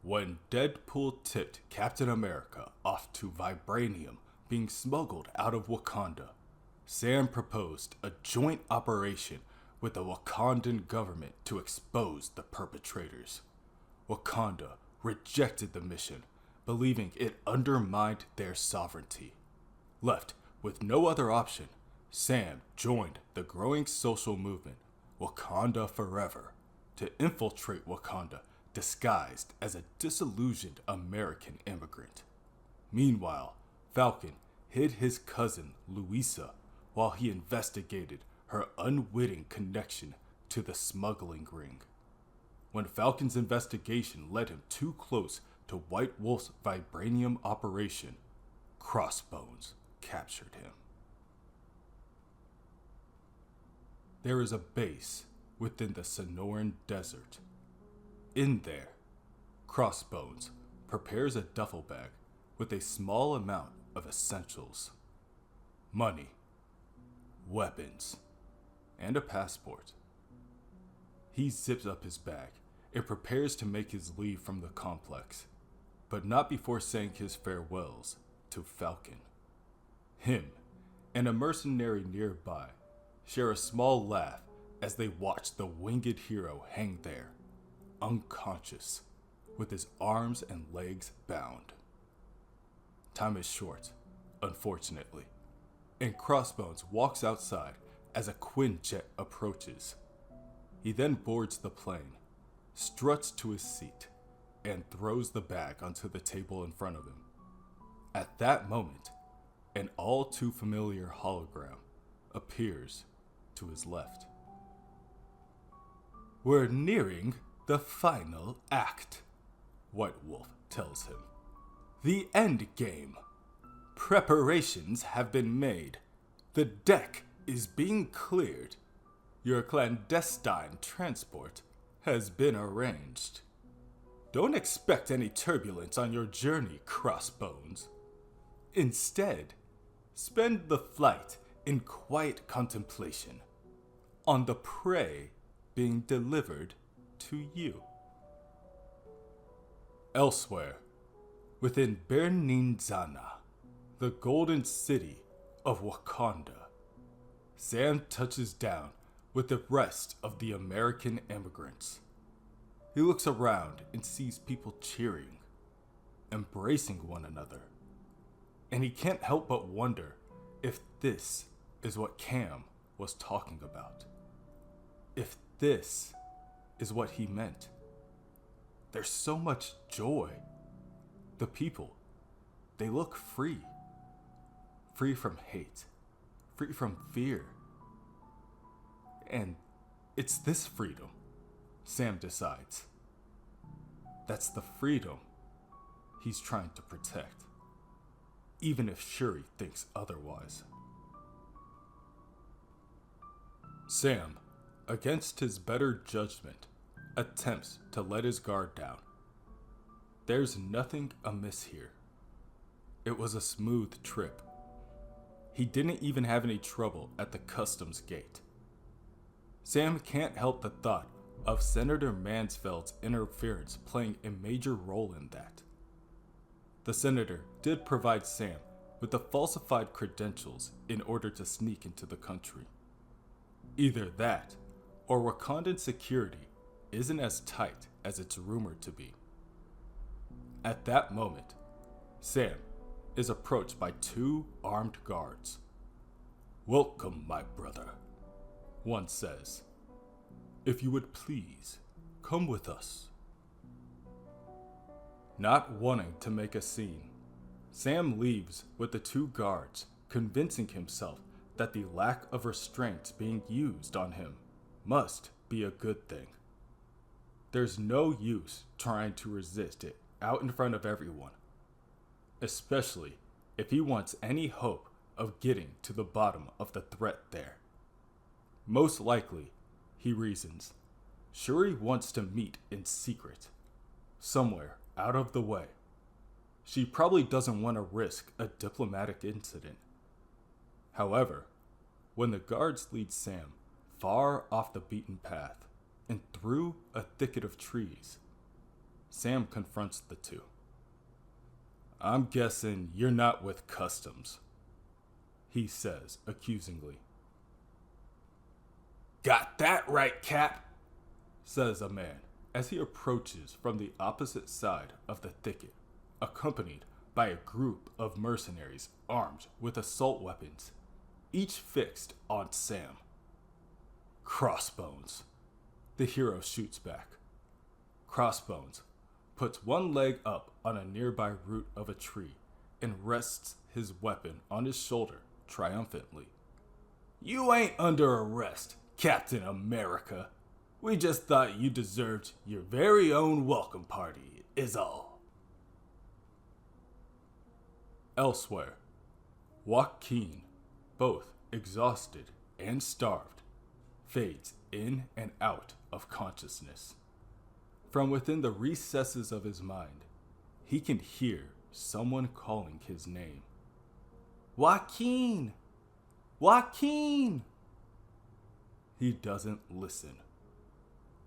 When Deadpool tipped Captain America off to vibranium being smuggled out of Wakanda, Sam proposed a joint operation with the Wakandan government to expose the perpetrators. Wakanda rejected the mission, believing it undermined their sovereignty. Left with no other option, Sam joined the growing social movement Wakanda Forever to infiltrate Wakanda disguised as a disillusioned American immigrant. Meanwhile, Falcon hid his cousin Louisa while he investigated her unwitting connection to the smuggling ring. When Falcon's investigation led him too close to White Wolf's vibranium operation, Crossbones captured him. There is a base within the Sonoran Desert. In there, Crossbones prepares a duffel bag with a small amount of essentials: money, weapons, and a passport. He zips up his bag and prepares to make his leave from the complex, but not before saying his farewells to Falcon. Him and a mercenary nearby share a small laugh as they watch the winged hero hang there, unconscious, with his arms and legs bound. Time is short, unfortunately, and Crossbones walks outside as a Quinjet approaches. He then boards the plane, struts to his seat, and throws the bag onto the table in front of him. At that moment, an all too familiar hologram appears to his left. "We're nearing the final act," White Wolf tells him. "The end game. Preparations have been made. The deck is being cleared. Your clandestine transport has been arranged. Don't expect any turbulence on your journey, Crossbones. Instead, spend the flight in quiet contemplation on the prey being delivered to you." Elsewhere, within Berninzana, the golden city of Wakanda, Sam touches down with the rest of the American immigrants. He looks around and sees people cheering, embracing one another, and he can't help but wonder if this is what Cam was talking about. If this is what he meant. There's so much joy. The people, they look free. Free from hate. Free from fear. And it's this freedom, Sam decides. That's the freedom he's trying to protect, even if Shuri thinks otherwise. Sam, against his better judgment, attempts to let his guard down. There's nothing amiss here. It was a smooth trip. He didn't even have any trouble at the customs gate. Sam can't help the thought of Senator Mansfeld's interference playing a major role in that. The senator did provide Sam with the falsified credentials in order to sneak into the country. Either that, or Wakandan security isn't as tight as it's rumored to be. At that moment, Sam is approached by two armed guards. "Welcome, my brother," one says. "If you would please, come with us." Not wanting to make a scene, Sam leaves with the two guards, convincing himself that the lack of restraints being used on him must be a good thing. There's no use trying to resist it out in front of everyone, especially if he wants any hope of getting to the bottom of the threat there. Most likely, he reasons, Shuri wants to meet in secret, somewhere out of the way. She probably doesn't want to risk a diplomatic incident. However, when the guards lead Sam far off the beaten path and through a thicket of trees, Sam confronts the two. I'm guessing you're not with customs, he says accusingly. Got that right, Cap, says a man as he approaches from the opposite side of the thicket, accompanied by a group of mercenaries armed with assault weapons, each fixed on Sam. Crossbones, the hero shoots back. Crossbones puts one leg up on a nearby root of a tree and rests his weapon on his shoulder triumphantly. You ain't under arrest, Captain America. We just thought you deserved your very own welcome party, is all. Elsewhere, Joaquin, both exhausted and starved, fades in and out of consciousness. From within the recesses of his mind, he can hear someone calling his name. Joaquin! Joaquin! He doesn't listen.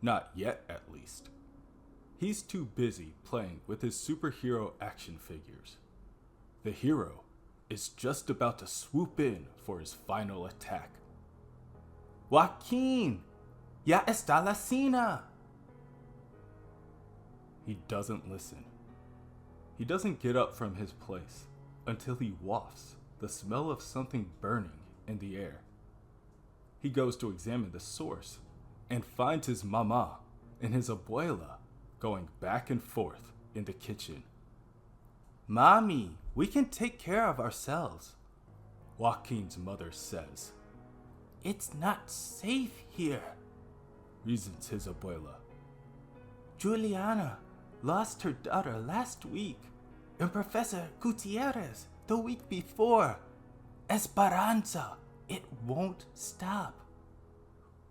Not yet, at least. He's too busy playing with his superhero action figures. The hero is just about to swoop in for his final attack. Joaquin! Ya está la cena! He doesn't listen. He doesn't get up from his place until he wafts the smell of something burning in the air. He goes to examine the source and finds his mama and his abuela going back and forth in the kitchen. Mommy, we can take care of ourselves, Joaquin's mother says. It's not safe here, reasons his abuela. Juliana lost her daughter last week, and Professor Gutierrez the week before. Esperanza, it won't stop.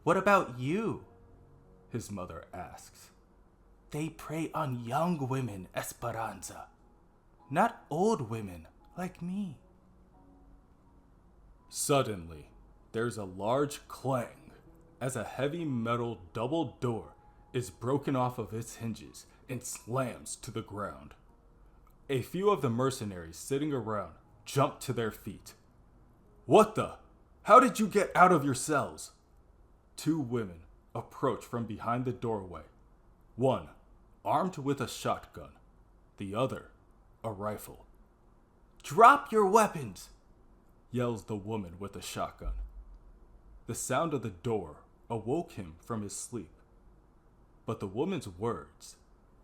What about you? His mother asks. They prey on young women, Esperanza, not old women like me. Suddenly, there's a large clang as a heavy metal double door is broken off of its hinges and slams to the ground. A few of the mercenaries sitting around jump to their feet. What the? How did you get out of your cells? Two women approach from behind the doorway. One, armed with a shotgun. The other, a rifle. Drop your weapons, yells the woman with the shotgun. The sound of the door awoke him from his sleep, but the woman's words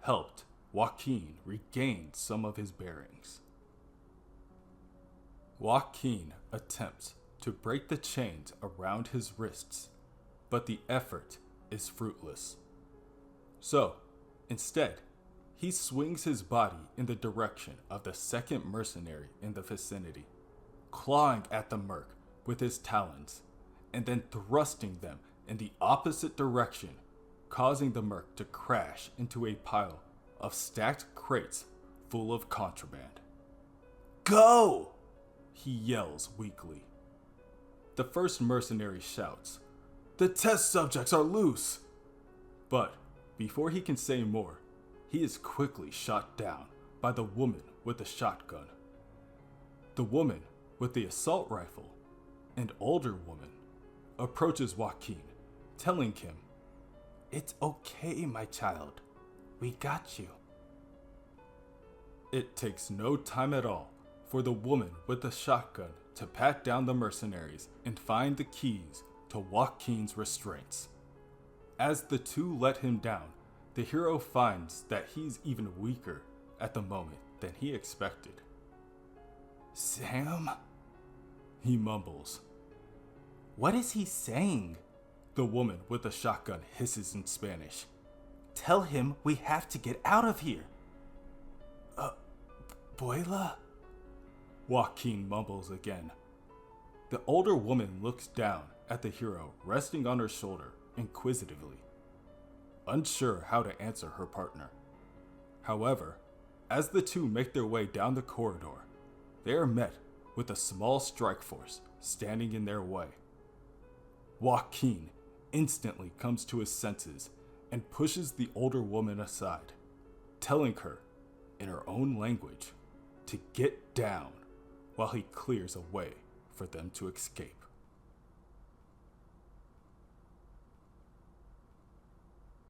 helped Joaquin regain some of his bearings. Joaquin attempts to break the chains around his wrists, but the effort is fruitless. So, instead, he swings his body in the direction of the second mercenary in the vicinity, clawing at the merc with his talons, and then thrusting them in the opposite direction, causing the merc to crash into a pile of stacked crates full of contraband. Go! He yells weakly. The first mercenary shouts, "The test subjects are loose!" But before he can say more, he is quickly shot down by the woman with the shotgun. The woman with the assault rifle, an older woman, approaches Joaquin, telling him, "It's okay, my child. We got you." It takes no time at all for the woman with the shotgun to pat down the mercenaries and find the keys to Joaquin's restraints. As the two let him down, the hero finds that he's even weaker at the moment than he expected. Sam? He mumbles. What is he saying? The woman with the shotgun hisses in Spanish. Tell him we have to get out of here. Abuela? Joaquin mumbles again. The older woman looks down at the hero resting on her shoulder inquisitively, unsure how to answer her partner. However, as the two make their way down the corridor, they are met with a small strike force standing in their way. Joaquin instantly comes to his senses and pushes the older woman aside. telling her, in her own language, to get down while he clears a way for them to escape.